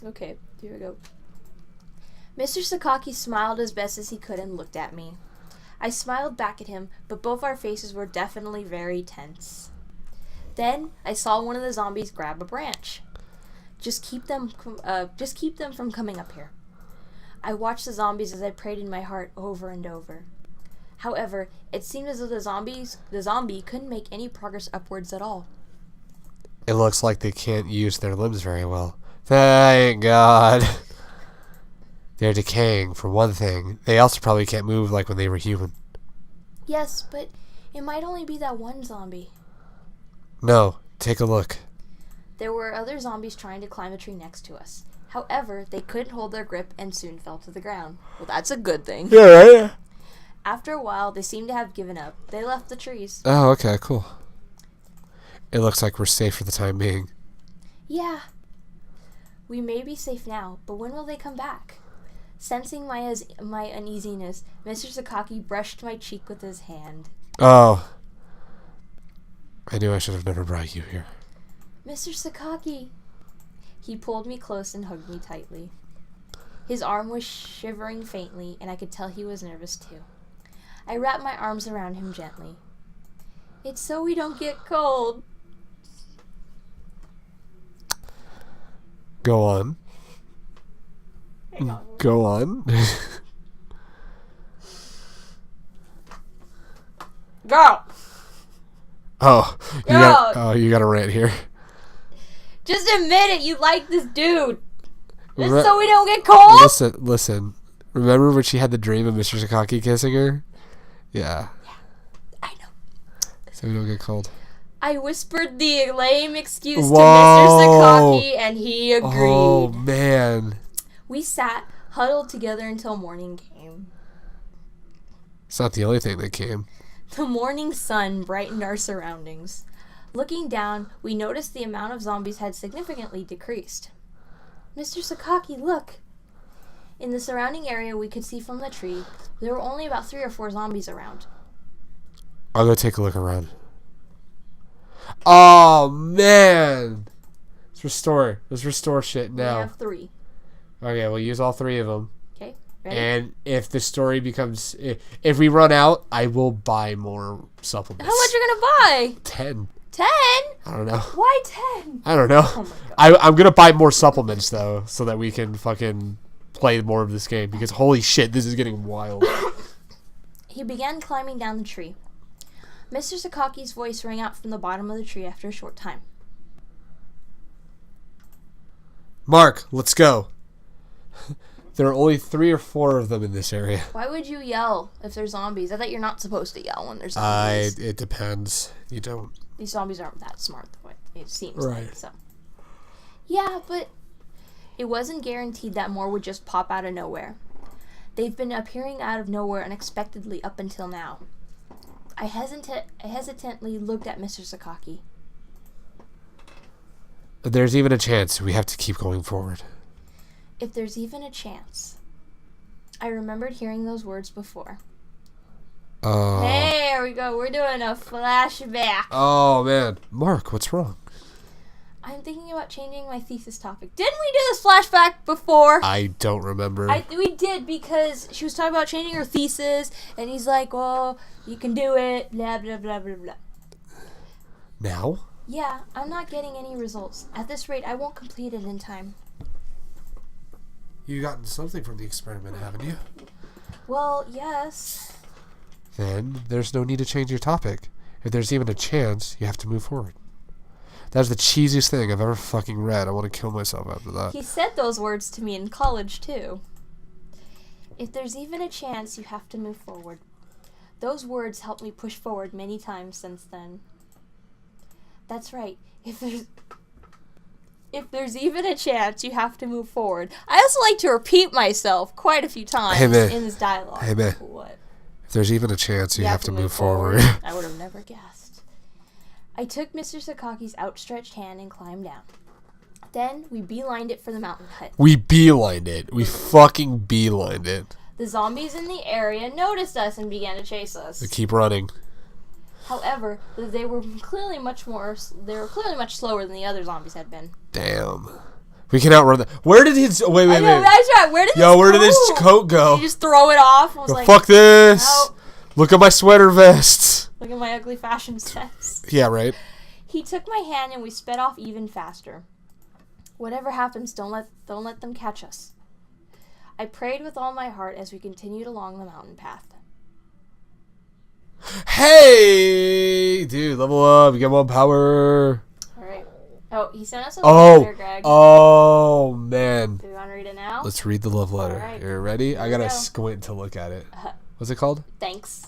Okay, here we go. Mr. Sakaki smiled as best as he could and looked at me. I smiled back at him, but both our faces were definitely very tense. Then I saw one of the zombies grab a branch. Just keep them from coming up here. I watched the zombies as I prayed in my heart over and over. However, it seemed as though the zombie couldn't make any progress upwards at all. It looks like they can't use their limbs very well. Thank God. They're decaying, for one thing. They also probably can't move like when they were human. Yes, but it might only be that one zombie. No, take a look. There were other zombies trying to climb a tree next to us. However, they couldn't hold their grip and soon fell to the ground. Well, that's a good thing. Yeah, right? After a while, they seemed to have given up. They left the trees. Oh, okay, cool. It looks like we're safe for the time being. Yeah. We may be safe now, but when will they come back? Sensing my uneasiness, Mr. Sakaki brushed my cheek with his hand. Oh. I knew I should have never brought you here. Mr. Sakaki. He pulled me close and hugged me tightly. His arm was shivering faintly, and I could tell he was nervous too. I wrapped my arms around him gently. It's so we don't get cold. Go on. Go on. Go! You got a rant here. Just admit it, you like this dude. Just so we don't get cold? Listen. Remember when she had the dream of Mr. Sakaki kissing her? Yeah. I know. So we don't get cold. I whispered the lame excuse to Mr. Sakaki, and he agreed. Oh, man. We sat, huddled together until morning came. It's not the only thing that came. The morning sun brightened our surroundings. Looking down, we noticed the amount of zombies had significantly decreased. Mr. Sakaki, look! In the surrounding area we could see from the tree, there were only about 3 or 4 zombies around. I'll go take a look around. Oh, man! Let's restore shit now. We have 3. Okay, we'll use all 3 of them. Okay, ready? And if the story becomes... If we run out, I will buy more supplements. How much are you gonna buy? 10. 10? I don't know. Why 10? I don't know. Oh my God. I'm gonna buy more supplements, though, so that we can fucking play more of this game, because holy shit, this is getting wild. He began climbing down the tree. Mr. Sakaki's voice rang out from the bottom of the tree after a short time. Mark, let's go. There are only 3 or 4 of them in this area. Why would you yell if there's zombies? I thought you're not supposed to yell when there's zombies. It depends. You don't. These zombies aren't that smart, the way it seems Right. like. So. Yeah, but it wasn't guaranteed that more would just pop out of nowhere. They've been appearing out of nowhere unexpectedly up until now. I hesitantly looked at Mr. Sakaki. There's even a chance we have to keep going forward. If there's even a chance. I remembered hearing those words before. Hey, there we go. We're doing a flashback. Oh, man. Mark, what's wrong? I'm thinking about changing my thesis topic. Didn't we do this flashback before? I don't remember. We did, because she was talking about changing her thesis, and he's like, well, you can do it, blah, blah, blah, blah, blah. Now? Yeah, I'm not getting any results. At this rate, I won't complete it in time. You've gotten something from the experiment, haven't you? Well, yes. Then there's no need to change your topic. If there's even a chance, you have to move forward. That's the cheesiest thing I've ever fucking read. I want to kill myself after that. He said those words to me in college, too. If there's even a chance, you have to move forward. Those words helped me push forward many times since then. That's right. If there's even a chance, you have to move forward. I also like to repeat myself quite a few times in this dialogue. Hey, man. What? If there's even a chance, you have to move forward. I would have never guessed. I took Mr. Sakaki's outstretched hand and climbed down. Then we beelined it for the mountain hut. We beelined it. We fucking beelined it. The zombies in the area noticed us and began to chase us. We keep running. However, they were clearly much slower than the other zombies had been. Damn. We can outrun that. Where did his... Wait. That's right. Where did his coat go? Did you just throw it off? I was like, fuck this. No. Look at my sweater vest. Look at my ugly fashion sense. Yeah, right. He took my hand and we sped off even faster. Whatever happens, don't let them catch us. I prayed with all my heart as we continued along the mountain path. Hey! Dude, level up. You get more power. Alright. Oh, he sent us a letter, Greg. Oh, man. Do you want to read it now? Let's read the love letter. Right. You ready? Here I gotta we go. squint to look at it. What's it called? Thanks.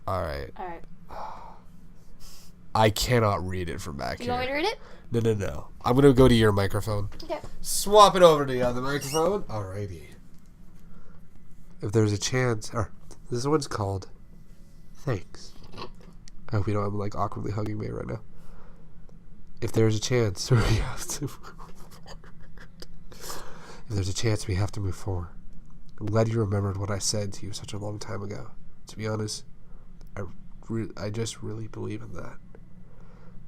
Alright. Alright. I cannot read it from back Do here. you want me to read it? No. I'm gonna go to your microphone. Okay. Swap it over to the other microphone. Alrighty. If there's a chance, or this one's called Thanks. I hope you know I'm like awkwardly hugging me right now. If there's a chance, we have to. If there's a chance, we have to move forward. I'm glad you remembered what I said to you such a long time ago. To be honest, I just really believe in that.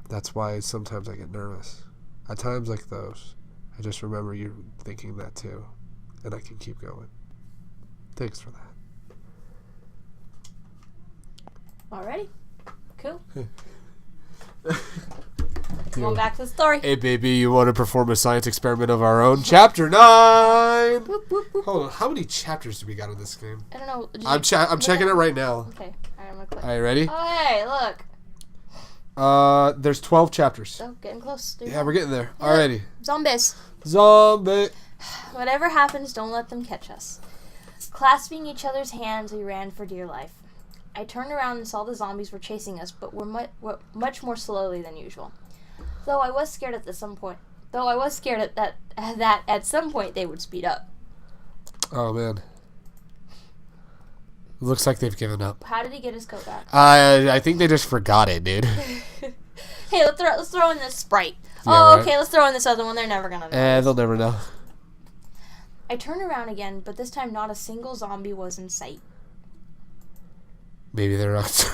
That's why sometimes I get nervous. At times like those, I just remember you thinking that too, and I can keep going. Thanks for that. Alrighty. Cool. Going back to the story. Hey, baby, you want to perform a science experiment of our own? Chapter 9! Whoop, whoop, whoop. Hold on, how many chapters do we got in this game? I don't know. I'm checking it right now. Okay. Alright, I'm gonna click. Alright, ready? Oh, hey, look. There's 12 chapters. Oh, getting close. There you Yeah, go. we're getting there. Yeah. Alrighty. Zombies. Zombie. Whatever happens, don't let them catch us. Clasping each other's hands, we ran for dear life. I turned around and saw the zombies were chasing us, but were much more slowly than usual. Though I was scared at some point that at some point they would speed up. Oh, man. Looks like they've given up. How did he get his coat back? I think they just forgot it, dude. Hey, let's throw in this Sprite. Yeah, oh, right. okay, let's throw in this other one. They're never gonna know. They'll never know. I turned around again, but this time not a single zombie was in sight. Maybe they're not.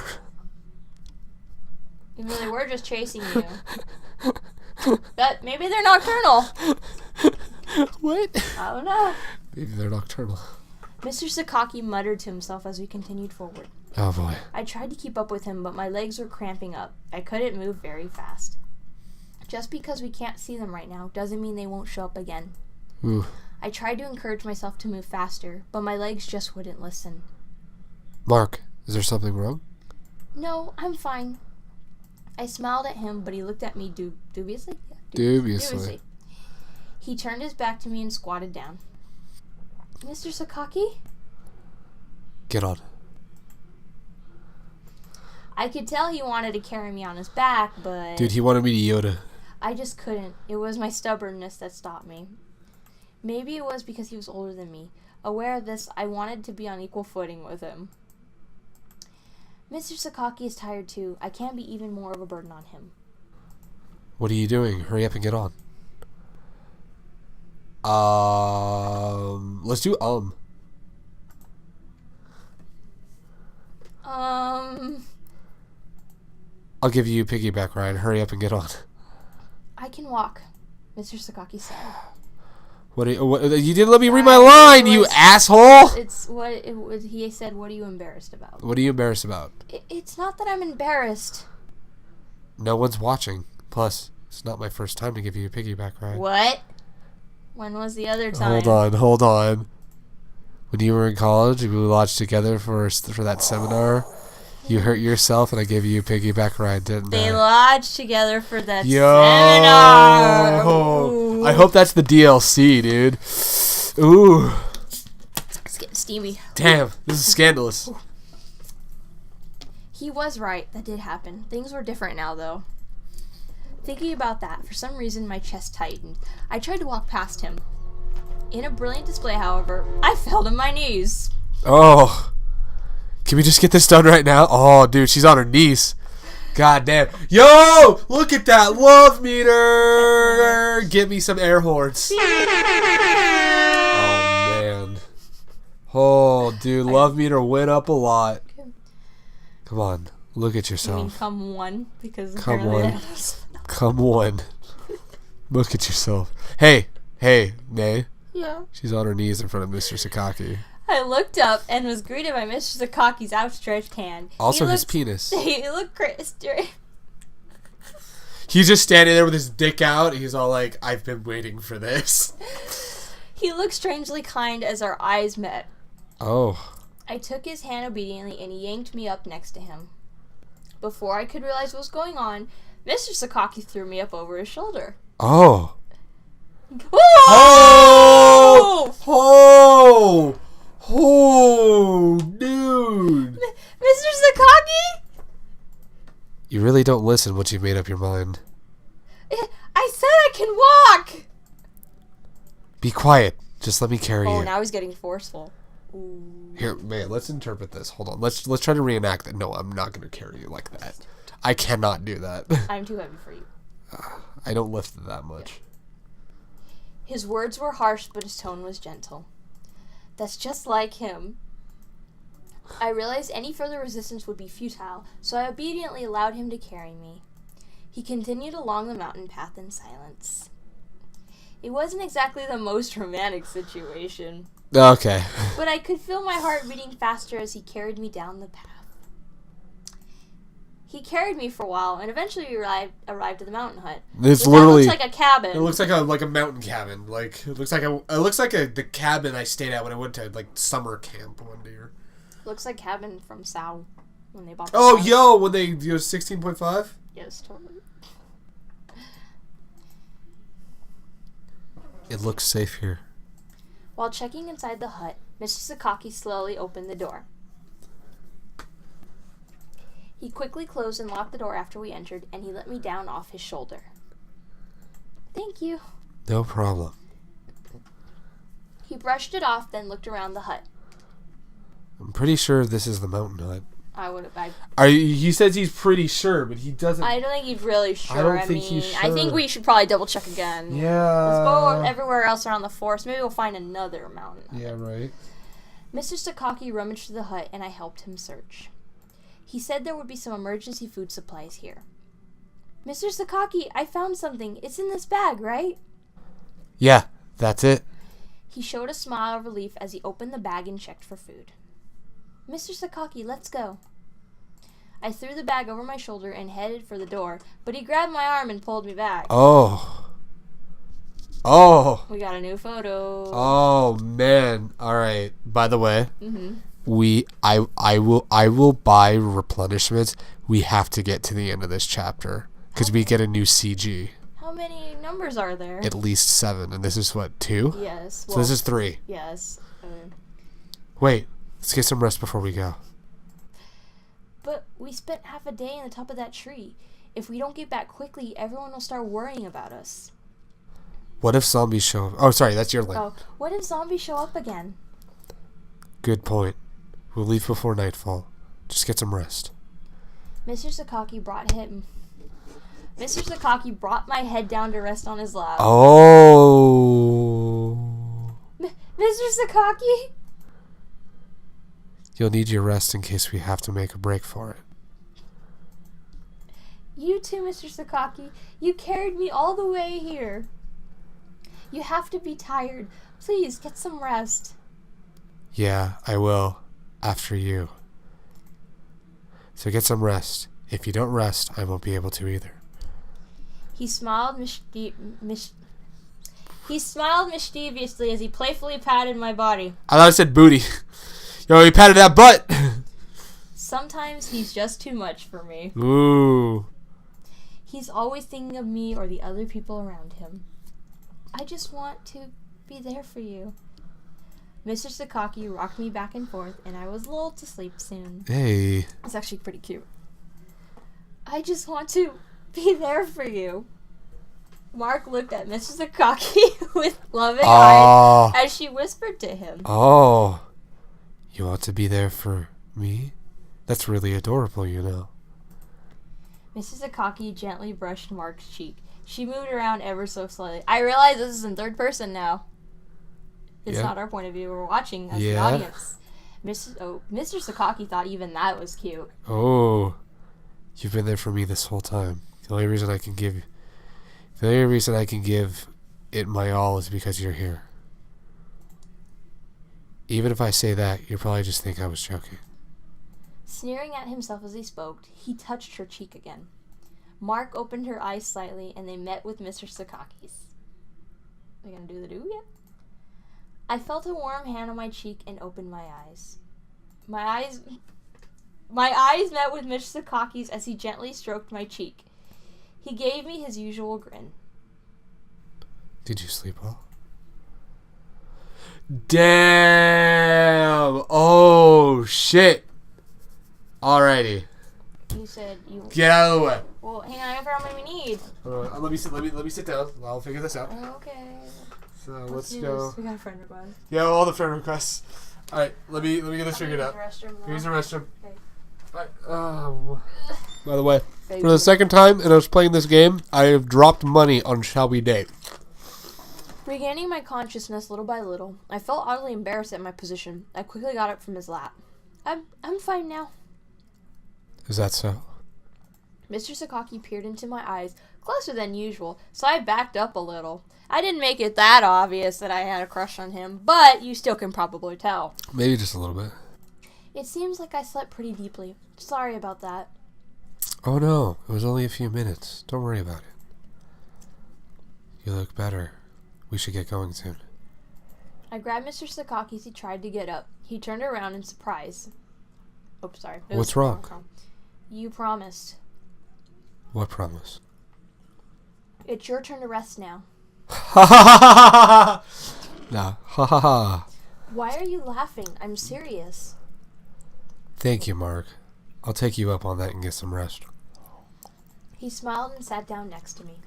Even though they were just chasing you. But maybe they're nocturnal. What? I don't know. Maybe they're nocturnal. Mr. Sakaki muttered to himself as we continued forward. Oh, boy. I tried to keep up with him, but my legs were cramping up. I couldn't move very fast. Just because we can't see them right now doesn't mean they won't show up again. Ooh. I tried to encourage myself to move faster, but my legs just wouldn't listen. Mark, is there something wrong? No, I'm fine. I smiled at him, but he looked at me dubiously. Yeah, Dubiously. He turned his back to me and squatted down. Mr. Sakaki? Get on. I could tell he wanted to carry me on his back, but... Dude, he wanted me to Yoda. I just couldn't. It was my stubbornness that stopped me. Maybe it was because he was older than me. Aware of this, I wanted to be on equal footing with him. Mr. Sakaki is tired too. I can't be even more of a burden on him. What are you doing? Hurry up and get on. Let's do I'll give you a piggyback ride. Hurry up and get on. I can walk, Mr. Sakaki said. What you didn't let me read my line, you asshole! He said, what are you embarrassed about? What are you embarrassed about? It's not that I'm embarrassed. No one's watching. Plus, it's not my first time to give you a piggyback ride. What? When was the other time? Hold on. When you were in college, we lodged together for that seminar. You hurt yourself, and I gave you a piggyback ride, didn't I? They lodged together for that seminar. Ooh. I hope that's the DLC, dude. Ooh. It's getting steamy. Damn, this is scandalous. He was right. That did happen. Things were different now, though. Thinking about that, for some reason, my chest tightened. I tried to walk past him. In a brilliant display, however, I fell to my knees. Oh. Can we just get this done right now? Oh, dude, she's on her knees. God damn. Yo, look at that love meter. Give me some air horns. Oh, man. Oh, dude, love meter went up a lot. Come on, look at You mean yourself. come one? Because Come apparently one. that was... Come one. Look at yourself. Hey, Hey, Nay. Yeah. She's on her knees in front of Mr. Sakaki. I looked up and was greeted by Mr. Sakaki's outstretched hand. Also his penis. He looked crazy. He's just standing there with his dick out. He's all like, I've been waiting for this. He looked strangely kind as our eyes met. Oh. I took his hand obediently and he yanked me up next to him. Before I could realize what was going on, Mr. Sakaki threw me up over his shoulder. Oh. Whoa! Oh! Oh, dude. Mr. Sakaki? You really don't listen once you've made up your mind. I said I can walk! Be quiet. Just let me carry you. Oh, now he's getting forceful. Ooh. Here, man, let's interpret this. Hold on. Let's try to reenact that. No, I'm not going to carry you like that. I cannot do that. I'm too heavy for you. I don't lift that much. His words were harsh, but his tone was gentle. That's just like him. I realized any further resistance would be futile, so I obediently allowed him to carry me. He continued along the mountain path in silence. It wasn't exactly the most romantic situation. Okay. But I could feel my heart beating faster as he carried me down the path. He carried me for a while, and eventually we arrived at the mountain hut. It's literally looks like a cabin. It looks like a mountain cabin. Like it looks like the cabin I stayed at when I went to like summer camp one year. Looks like cabin from Sao when they bought. Oh, house. yo, when they 16.5. Yes, totally. It looks safe here. While checking inside the hut, Mr. Sakaki slowly opened the door. He quickly closed and locked the door after we entered, and he let me down off his shoulder. Thank you. No problem. He brushed it off, then looked around the hut. I'm pretty sure this is the mountain hut. He says he's pretty sure, but he doesn't. I don't think he's really sure. I don't think he's sure. I think we should probably double check again. Yeah. Let's go everywhere else around the forest. Maybe we'll find another mountain hut. Yeah, right. Mr. Sakaki rummaged through the hut, and I helped him search. He said there would be some emergency food supplies here. Mr. Sakaki, I found something. It's in this bag, right? Yeah, that's it. He showed a smile of relief as he opened the bag and checked for food. Mr. Sakaki, let's go. I threw the bag over my shoulder and headed for the door, but he grabbed my arm and pulled me back. Oh. Oh. We got a new photo. Oh, man. All right. By the way, Mm-hmm. I will buy replenishments. We have to get to the end of this chapter because we get a new CG. How many numbers are there? At least 7, and this is what, 2? Yes. So this is 3. Yes. Wait, let's get some rest before we go. But we spent half a day in the top of that tree. If we don't get back quickly, everyone will start worrying about us. What if zombies show up? Oh, sorry, that's your line. Oh, what if zombies show up again? Good point. We'll leave before nightfall. Just get some rest. Mr. Sakaki brought my head down to rest on his lap. Oh. Mr. Sakaki? You'll need your rest in case we have to make a break for it. You too, Mr. Sakaki. You carried me all the way here. You have to be tired. Please, get some rest. Yeah, I will. After you. So get some rest. If you don't rest, I won't be able to either. He smiled mischievously as he playfully patted my body. I thought I said booty. Yo, he patted that butt. Sometimes he's just too much for me. Ooh. He's always thinking of me or the other people around him. I just want to be there for you. Mr. Sakaki rocked me back and forth, and I was lulled to sleep soon. Hey. It's actually pretty cute. I just want to be there for you. Mark looked at Mr. Sakaki with loving eyes as she whispered to him. Oh. You want to be there for me? That's really adorable, you know. Mrs. Sakaki gently brushed Mark's cheek. She moved around ever so slightly. I realize this is in third person now. It's not our point of view. We're watching as the audience. Mr. Sakaki thought even that was cute. Oh. You've been there for me this whole time. The only reason I can give my all is because you're here. Even if I say that, you probably just think I was joking. Sneering at himself as he spoke, he touched her cheek again. Mark opened her eyes slightly, and they met with Mr. Sakaki's. Are you gonna do the do yet? I felt a warm hand on my cheek and opened my eyes. My eyes met with Mr. Sakaki's as he gently stroked my cheek. He gave me his usual grin. Did you sleep well? Damn! Oh, shit! Alrighty. You said you... Get out of the way. Well, hang on, I forgot how many we need. Let me sit down. I'll figure this out. Okay. So let's do go. this. We got a friend request. Yeah, all the friend requests. Alright, let me get this figured out. Here's the restroom. Okay. Alright. By the way, for the second time and I was playing this game, I have dropped money on Shall We Date. Regaining my consciousness little by little, I felt oddly embarrassed at my position. I quickly got up from his lap. I'm fine now. Is that so? Mr. Sakaki peered into my eyes, closer than usual, so I backed up a little. I didn't make it that obvious that I had a crush on him, but you still can probably tell. Maybe just a little bit. It seems like I slept pretty deeply. Sorry about that. Oh no, it was only a few minutes. Don't worry about it. You look better. We should get going soon. I grabbed Mr. Sakaki as he tried to get up. He turned around in surprise. Oops, sorry. What's wrong? You promised. What promise? It's your turn to rest now. Ha ha ha ha ha! Nah, ha ha ha. Why are you laughing? I'm serious. Thank you, Mark. I'll take you up on that and get some rest. He smiled and sat down next to me.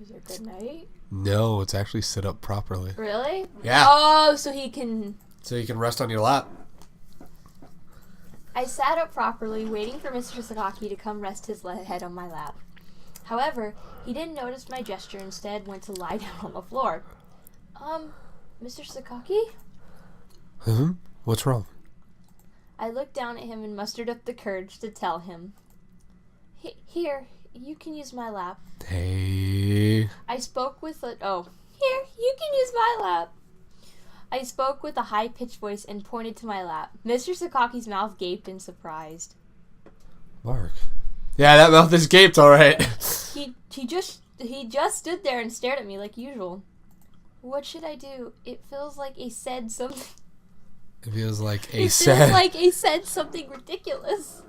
Is it good night? No, it's actually sit up properly. Really? Yeah. Oh, so he can... So you can rest on your lap. I sat up properly, waiting for Mr. Sakaki to come rest his head on my lap. However, he didn't notice my gesture, instead went to lie down on the floor. Mr. Sakaki? What's wrong? I looked down at him and mustered up the courage to tell him. Here, you can use my lap. Hey. I spoke with a... Oh, here, you can use my lap. I spoke with a high-pitched voice and pointed to my lap. Mr. Sakaki's mouth gaped in surprise. Mark. Yeah, that mouth is gaped, alright. He just stood there and stared at me like usual. What should I do? It feels like he said something... It feels like It feels like he said something ridiculous.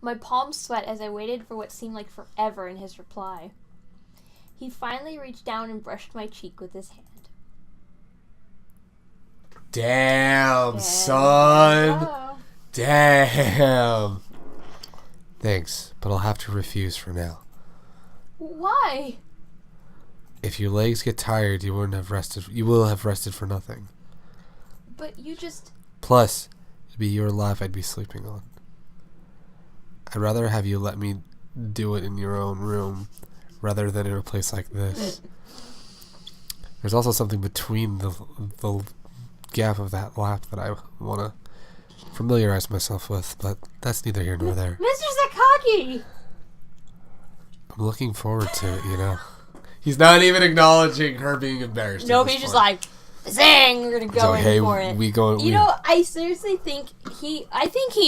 My palms sweat as I waited for what seemed like forever in his reply. He finally reached down and brushed my cheek with his hand. Damn, son. Oh. Damn. Thanks, but I'll have to refuse for now. Why? If your legs get tired, you will have rested for nothing. But you just... Plus, it'd be your lap I'd be sleeping on. I'd rather have you let me do it in your own room rather than in a place like this. There's also something between the gap of that lap that I want to familiarize myself with, but that's neither here nor there. Mr. Sakaki! I'm looking forward to it, you know. He's not even acknowledging her being embarrassed. No, he's just like, zing, we're gonna go in for it. You know, I seriously think he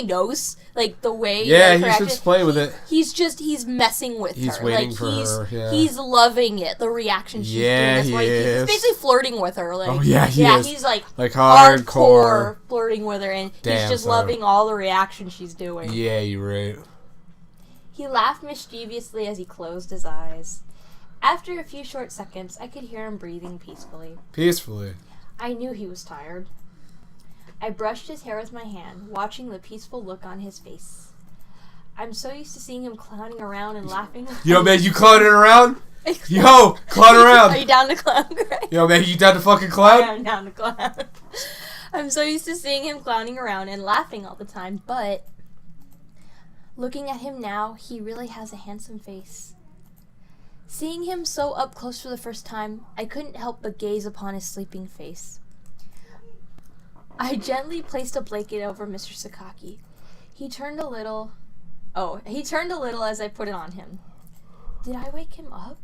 knows, like, the way... Yeah, he's just playing with it. He's messing with her. He's waiting for her, yeah. He's loving it, the reaction she's doing. That's he why is. He's basically flirting with her. Like, oh, yeah, he is. He's like hardcore flirting with her, and Damn, he's just son. loving all the reaction she's doing. Yeah, you're right. He laughed mischievously as he closed his eyes. After a few short seconds, I could hear him breathing peacefully. Peacefully. I knew he was tired. I brushed his hair with my hand, watching the peaceful look on his face. I'm so used to seeing him clowning around and laughing. Yo, man, you clowning around? Yo, clown around. Are you down to clown, Greg? Yo, man, you down to fucking clown? I'm down to clown. I'm so used to seeing him clowning around and laughing all the time, but looking at him now, he really has a handsome face. Seeing him so up close for the first time, I couldn't help but gaze upon his sleeping face. I gently placed a blanket over Mr. Sakaki. He turned a little as I put it on him. Did I wake him up?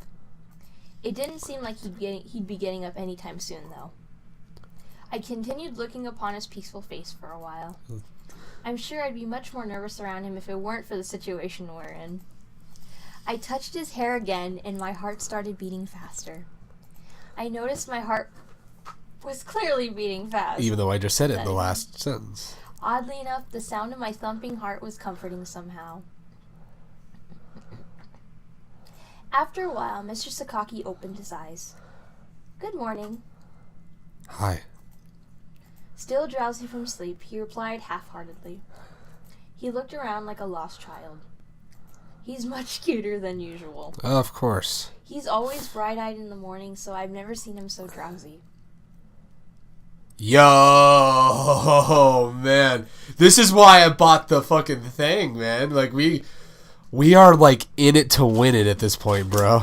It didn't seem like he'd be getting up anytime soon, though. I continued looking upon his peaceful face for a while. I'm sure I'd be much more nervous around him if it weren't for the situation we're in. I touched his hair again, and my heart started beating faster. I noticed my heart was clearly beating fast. Even though I just said it in the last sentence. Oddly enough, the sound of my thumping heart was comforting somehow. After a while, Mr. Sakaki opened his eyes. Good morning. Hi. Still drowsy from sleep, he replied half-heartedly. He looked around like a lost child. He's much cuter than usual. Of course. He's always bright-eyed in the morning, so I've never seen him so drowsy. Yo, man. This is why I bought the fucking thing, man. Like, we are, like, in it to win it at this point, bro.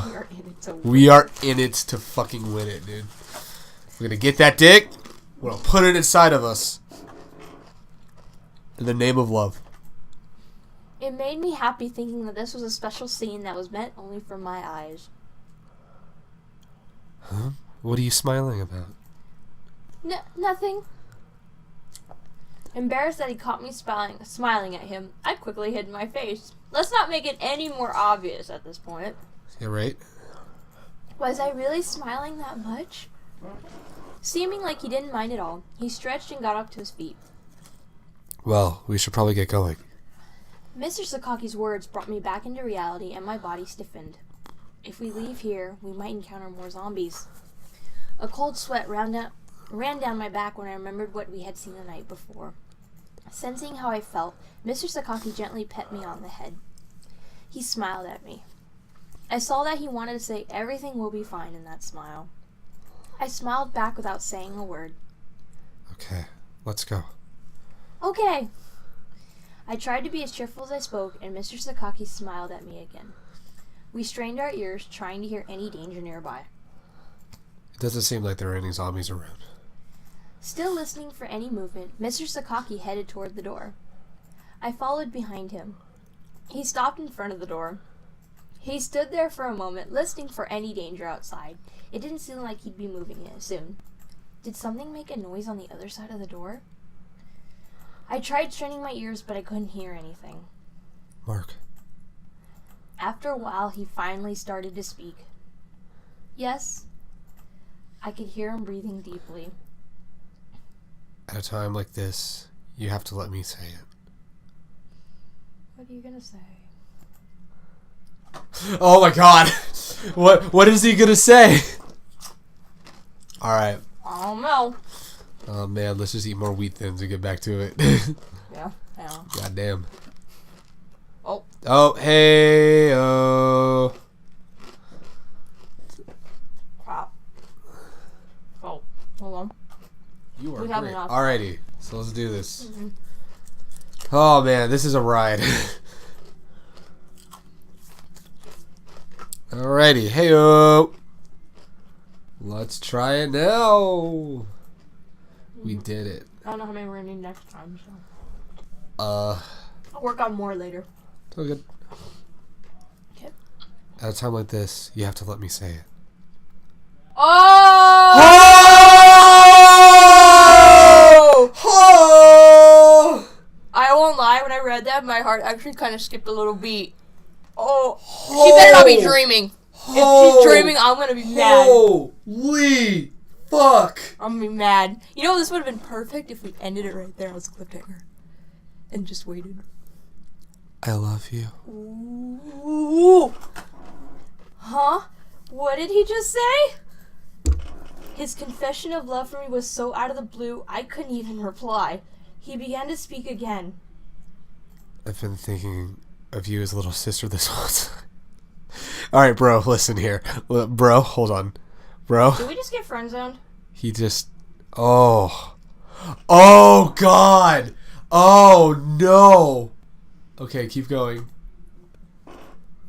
We are in it to fucking win it, dude. We're gonna get that dick. We're gonna put it inside of us. In the name of love. It made me happy thinking that this was a special scene that was meant only for my eyes. Huh? What are you smiling about? Nothing. Embarrassed that he caught me smiling at him, I quickly hid my face. Let's not make it any more obvious at this point. Yeah, right? Was I really smiling that much? Seeming like he didn't mind at all, he stretched and got up to his feet. Well, we should probably get going. Mr. Sakaki's words brought me back into reality and my body stiffened. If we leave here, we might encounter more zombies. A cold sweat ran down my back when I remembered what we had seen the night before. Sensing how I felt, Mr. Sakaki gently pet me on the head. He smiled at me. I saw that he wanted to say everything will be fine in that smile. I smiled back without saying a word. Okay, let's go. Okay. I tried to be as cheerful as I spoke, and Mr. Sakaki smiled at me again. We strained our ears, trying to hear any danger nearby. It doesn't seem like there are any zombies around. Still listening for any movement, Mr. Sakaki headed toward the door. I followed behind him. He stopped in front of the door. He stood there for a moment, listening for any danger outside. It didn't seem like he'd be moving soon. Did something make a noise on the other side of the door? I tried straining my ears, but I couldn't hear anything. Mark. After a while, he finally started to speak. Yes. I could hear him breathing deeply. At a time like this, you have to let me say it. What are you gonna say? Oh my god! What is he gonna say? Alright. I don't know. Oh man, let's just eat more wheat thins and get back to it. Yeah. God damn. Oh. Oh, hey, oh. Crap. Oh, hold on. You are We have great. enough. Alrighty, so let's do this. Mm-hmm. Oh man, this is a ride. Alrighty, hey-o. Let's try it now. We did it. I don't know how many we're gonna need next time, so. I'll I'll work on more later. good. Okay. At a time like this, you have to let me say it. Oh! Oh! I won't lie, when I read that, my heart actually kind of skipped a little beat. Oh, she better not be dreaming. If she's dreaming, I'm gonna be mad. Holy fuck! I'm gonna be mad. You know, this would have been perfect if we ended it right there as a cliffhanger. And just waited. I love you. Ooh. Huh? What did he just say? His confession of love for me was so out of the blue, I couldn't even reply. He began to speak again. I've been thinking of you as a little sister this whole time. Alright, bro, listen here. Bro, hold on. Bro. Did we just get friend-zoned? He just... Oh. Oh, God. Oh, no. Okay, keep going.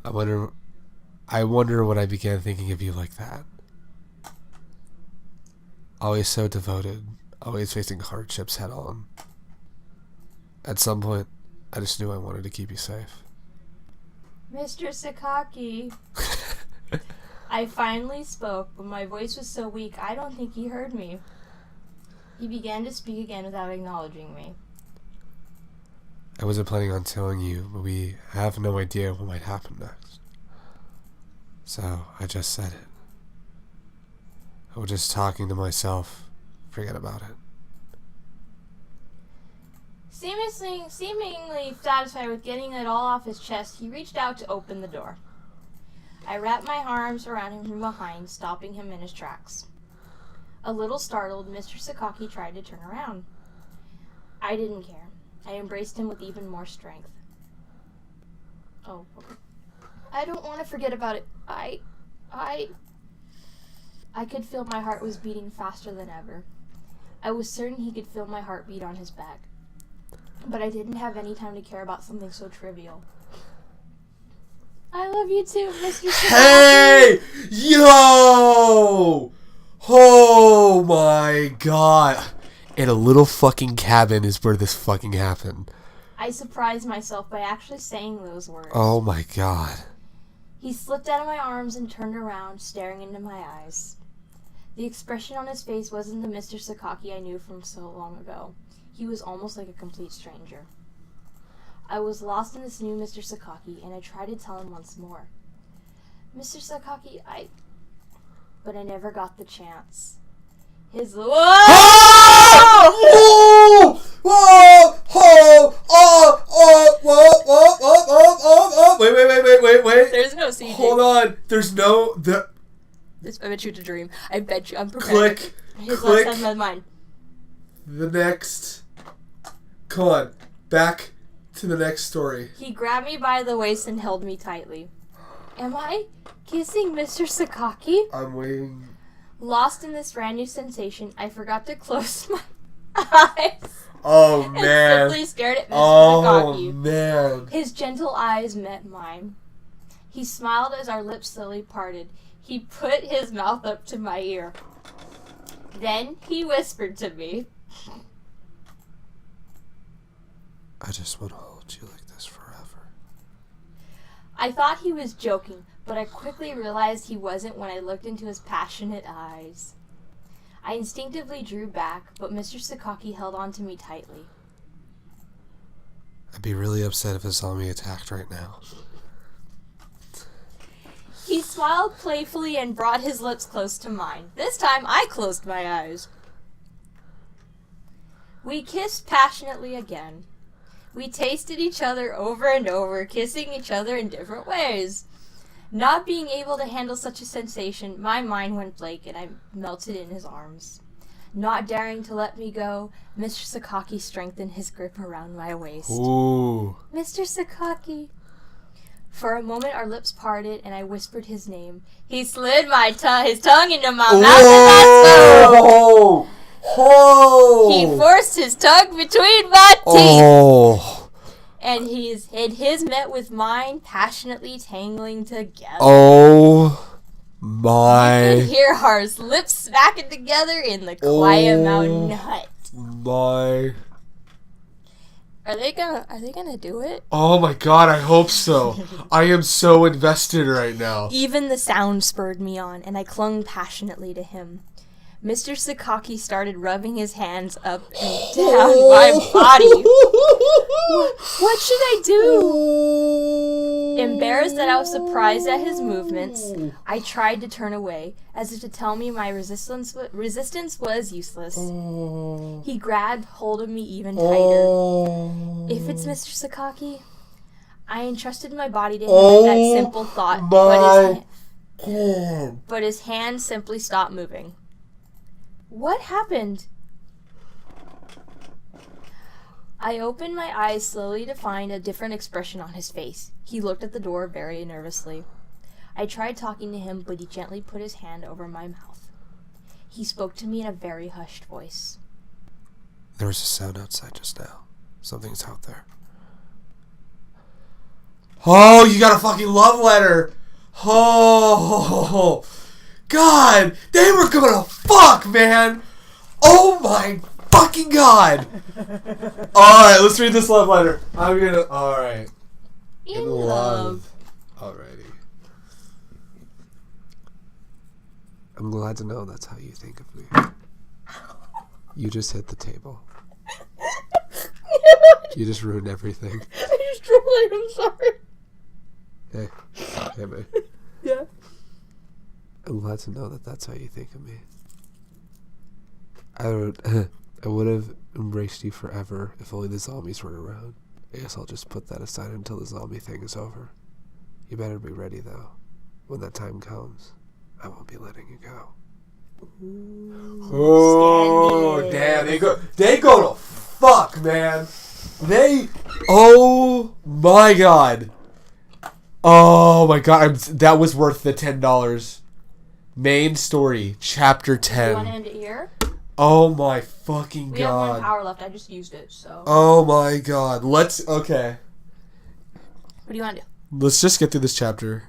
I wonder when I began thinking of you like that. Always so devoted. Always facing hardships head on. At some point, I just knew I wanted to keep you safe. Mr. Sakaki. I finally spoke, but my voice was so weak I don't think he heard me. He began to speak again without acknowledging me. I wasn't planning on telling you, but we have no idea what might happen next. So I just said it. I was just talking to myself. Forget about it. Seemingly satisfied with getting it all off his chest, he reached out to open the door. I wrapped my arms around him from behind, stopping him in his tracks. A little startled, Mr. Sakaki tried to turn around. I didn't care. I embraced him with even more strength. Oh, I don't want to forget about it. I could feel my heart was beating faster than ever. I was certain he could feel my heartbeat on his back. But I didn't have any time to care about something so trivial. I love you too, Mr. Sakaki. Hey! Yo! Oh my god. In a little fucking cabin is where this fucking happened. I surprised myself by actually saying those words. Oh my god. He slipped out of my arms and turned around, staring into my eyes. The expression on his face wasn't the Mr. Sakaki I knew from so long ago. He was almost like a complete stranger. I was lost in this new Mr. Sakaki, and I tried to tell him once more. Mr. Sakaki, But I never got the chance. His... Whoa! Whoa! Whoa! Whoa! Wait. There's no CG. Hold on. There's no... I bet you it's a dream. I bet you I'm prepared. Click. His Click. last time mine. The next... Come on. Back to the next story. He grabbed me by the waist and held me tightly. Am I kissing Mr. Sakaki? I'm waiting. Lost in this brand new sensation, I forgot to close my eyes. Oh, man. And simply stared at Mr. Sakaki. Oh, man. His gentle eyes met mine. He smiled as our lips slowly parted. He put his mouth up to my ear. Then he whispered to me, I just want to hold you like this forever. I thought he was joking, but I quickly realized he wasn't when I looked into his passionate eyes. I instinctively drew back, but Mr. Sakaki held on to me tightly. I'd be really upset if I saw me attacked right now. He smiled playfully and brought his lips close to mine. This time I closed my eyes. We kissed passionately again. We tasted each other over and over, kissing each other in different ways. Not being able to handle such a sensation, my mind went blank and I melted in his arms. Not daring to let me go, Mr. Sakaki strengthened his grip around my waist. Ooh. Mr. Sakaki. For a moment our lips parted and I whispered his name. He slid his tongue into my mouth and I spoke. Oh! Oh! He forced his tongue between my teeth. Oh! And his met with mine, passionately tangling together. Oh You my! could hear our lips smacking together in the quiet mountain hut. My! Are they gonna do it? Oh my god! I hope so. I am so invested right now. Even the sound spurred me on, and I clung passionately to him. Mr. Sakaki started rubbing his hands up and down my body. What should I do? Embarrassed that I was surprised at his movements, I tried to turn away, as if to tell me my resistance was useless. He grabbed hold of me even tighter. If it's Mr. Sakaki, I entrusted my body to him with that simple thought, but his hand simply stopped moving. What happened? I opened my eyes slowly to find a different expression on his face. He looked at the door very nervously. I tried talking to him, but he gently put his hand over my mouth. He spoke to me in a very hushed voice. There was a sound outside just now. Something's out there. Oh, you got a fucking love letter! Oh, God! They were gonna fuck, man! Oh my fucking God! Alright, let's read this love letter. Alright. In love. Alrighty. I'm glad to know that's how you think of me. You just hit the table. You just ruined everything. I just trolling. I'm sorry. Hey, man. Yeah. I'm glad to know that that's how you think of me. I would have embraced you forever if only the zombies weren't around. I guess I'll just put that aside until the zombie thing is over. You better be ready, though. When that time comes, I won't be letting you go. Oh, Scandalous. damn. They go to fuck, man. Oh, my God. Oh, my God. That was worth the $10. Main story, chapter Do you want to 10. end it here? Oh, my fucking We have one God. hour left. I just used it, so. Oh, my God. Okay. What do you want to do? Let's just get through this chapter.